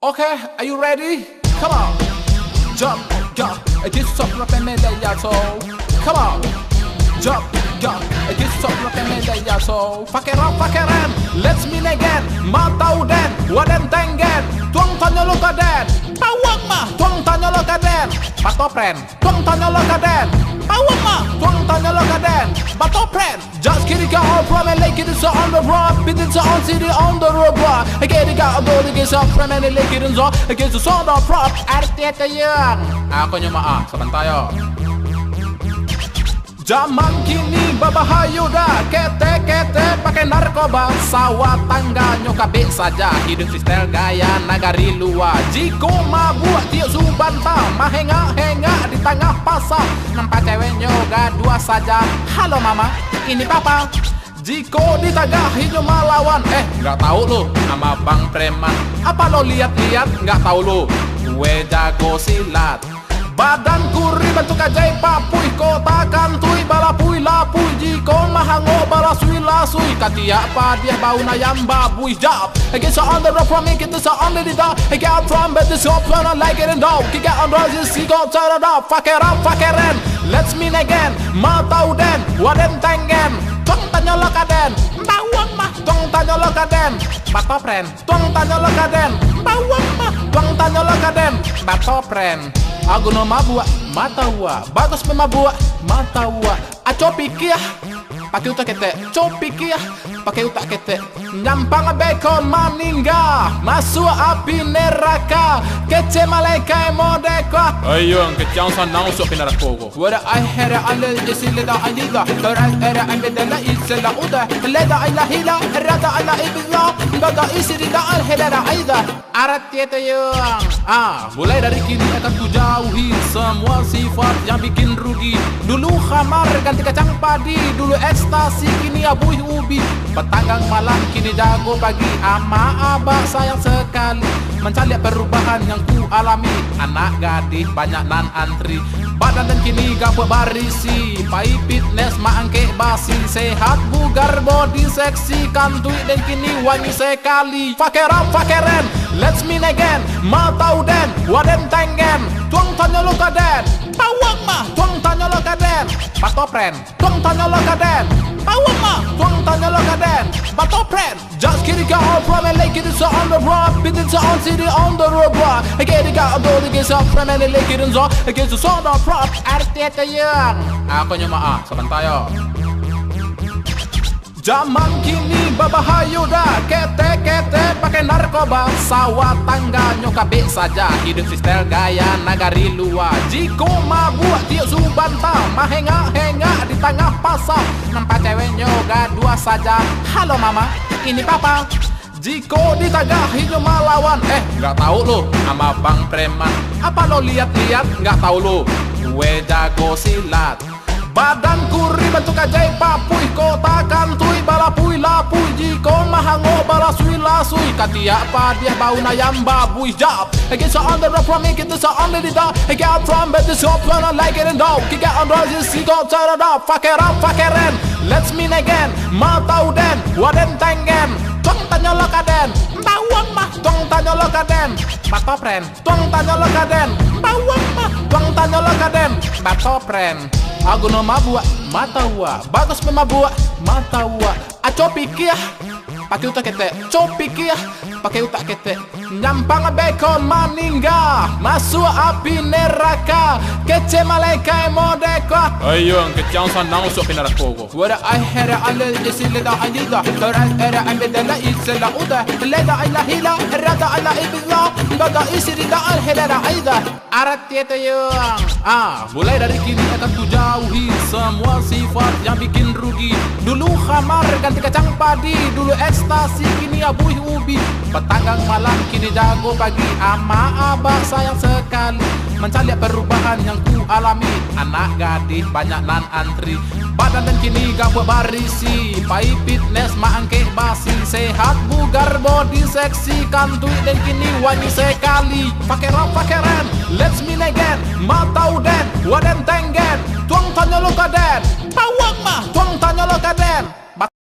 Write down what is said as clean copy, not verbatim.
Okay, are you ready? Come on, jump, jump, get some rap and so. Come on, jump, jump, get some rap and so. Fakeran, let's meet again. Matau den, waden tengen, tuang tanya lo kaden. Tawang mah, tuang tanya lo kaden. Batopren, tuang tanya lo kaden. Tawang mah, tuang tanya lo kaden. Batopren, just kidding, got all from and like it is on the road. Bit it's on city on the road. I get it, got a door against up from and like it is on against the sound of prop. Artieta yang aku nyuma sebentar yo. Zaman kini babahayu dah, kete pakai narkoba, sawah tangga nyokabik saja, hidup sistel gaya nagari luar. Jiko mabuk tiuk subanta, mahenga di tengah pasar, nampak cewek nyoga dua saja. Halo mama, ini papa. Jiko ditagah hijau malawan, nggak tahu lu nama bang preman. Apa lo lihat-lihat nggak tahu lu, gue jago silat. Badanku bentuk ajaib papui, kota kantui balapui lapui. Jiko mahango balasui lasui, katia apa dia bau nayam babui jab. I get so on the road from me, get this on the dog. I get from bed this up when I like it and dog. Kick out on roses, see go turn it up. Fuck it up, fuckerin. Let's meet again. Matau den, waden tengen. Tuang tanya lo kaden, bawang mah. Tuang tanya lo kaden, batopren. Tuang tanya lo kaden, bawang mah. Tuang tanya lo kaden, batopren. Aku no mabua, matawa. Bagus memabua, matawa. Aco pikir, pakai utak kete. Copikir, pakai utak kete. Nyampang beko maningga, masuk api neraka. Kece malaikat modeka. Ayo, kecang sana usuk pinara kogo. Wada ahera ala jesi leda alida. Kara era ambedala isela uda. Leda ila hila, rada ala ibla. Baga isi rida alhera aida. Arat tieta yang mulai dari kini akan ku jauhi semua sifat yang bikin rugi. Dulu khamar ganti kacang padi, dulu ekstasi kini abuih ubi. Petanggang malam kini jago pagi, ama abah sayang sekali mencari perubahan yang ku alami. Anak gadis banyak nan antri, badan dan kini gak berbarisi. Pai fitness maangke basi, sehat bugar body seksi. Kantui dan kini wangi sekali. Fakeren, let's meet again. Matau den, waden tengen. Tuang tanya lo kaden, bawang mah. Tuang tanya lo kaden, batopren. Tuang tanya lo kaden, bawang mah. Tuang tanya lo kaden, batopren. Just kidding, got all from and like it is on the road. Bit it's on city on the road. I get it, got a door against up from and like it is on against the sound of prop. Artieta yang aku nyuma sebentar yo. Zaman kini babahayu dah, kete pakai narkoba, sawah tangga nyokabik saja, hidup sistel gaya nagari luar. Jiko mabuk tiuk subanta, mahenga di tengah pasar, nampak cewek nyoga dua saja. Halo mama, ini papa. Jiko ditagah hijau malawan, nggak tahu lu nama bang preman. Apa lo lihat-lihat nggak tahu lu, gue jago silat. Badanku bentuk ajaib papui, kota kantui balapui lapui. Jiko mahango balasui lasui, katia apa dia bau nayam babui jab. I get so on the road from me, get this on the dog. I get from bed this up when I like it and dog. Kick out on roses, see go turn it up. Fakeren, let's meet again. Matau den, waden tengen. Tuang tanya lo kaden, bawang mah. Tuang tanya lo kaden, batopren. Tuang tanya lo kaden, bawang mah. Tuang tanya lo kaden, batopren. Aku no mabua, matawa. Bagus memabua, matawa. Aco pikir, pakai utak kete. Copikir, pakai utak kete. Nyampang beko maningga, masuk api neraka. Kece malaikat modeka. Ayo, kecang sana usuk pinara kogo. Wada ahera ala jesi leda alida. Kara era ambedala isela uda. Leda ila hila, rada ala ibla. Baga isi rida alhera aida. Arat tieta yang mulai dari kini akan ku jauhi semua sifat yang bikin rugi. Dulu khamar ganti kacang padi, dulu ekstasi kini abuih ubi. Petanggang malam kini jago pagi, ama abah sayang sekali mencari perubahan yang ku alami. Anak gadis banyak nan antri, badan dan kini gak berbarisi. Pai fitness maangke basi, sehat bugar body seksi. Kantui dan kini wangi sekali. Fakeren, let's meet again. Matau den, waden tengen. Tuang tanya lo kaden, bawang mah. Tuang tanya lo kaden,